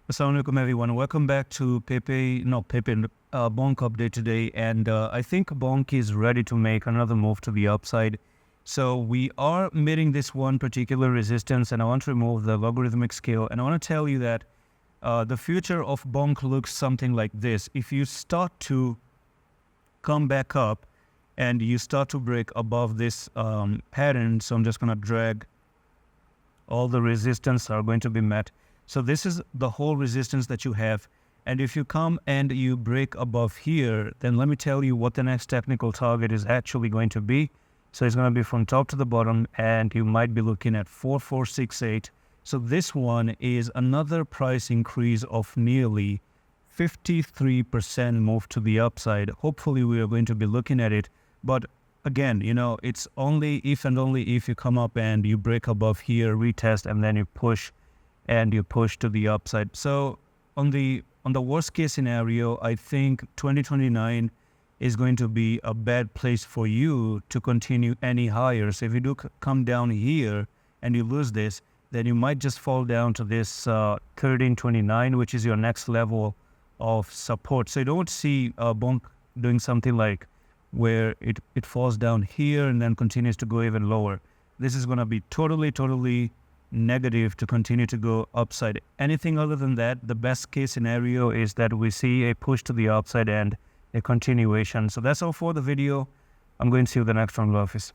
Assalamualaikum everyone. Welcome back to BONK update today. And I think BONK is ready to make another move to the upside. So we are meeting this one particular resistance, and I want to remove the logarithmic scale. And I want to tell you that the future of BONK looks something like this. If you start to come back up and you start to break above this pattern, so I'm just going to drag, all the resistance are going to be met. So this is the whole resistance that you have. And if you come and you break above here, then let me tell you what the next technical target is actually going to be. So it's going to be from top to the bottom, and you might be looking at 4468. So this one is another price increase of nearly 53% move to the upside. Hopefully we are going to be looking at it. But again, it's only if and only if you come up and you break above here, retest, and then you push to the upside. So on the worst case scenario, I think 2029 is going to be a bad place for you to continue any higher. So if you do come down here and you lose this, then you might just fall down to this 1329, which is your next level of support. So you don't see BONK doing something like where it falls down here and then continues to go even lower. This is going to be totally negative to continue to go upside. Anything other than that, the best case scenario is that we see a push to the upside and a continuation. So that's all for the video. I'm going to see you in the next one. Love.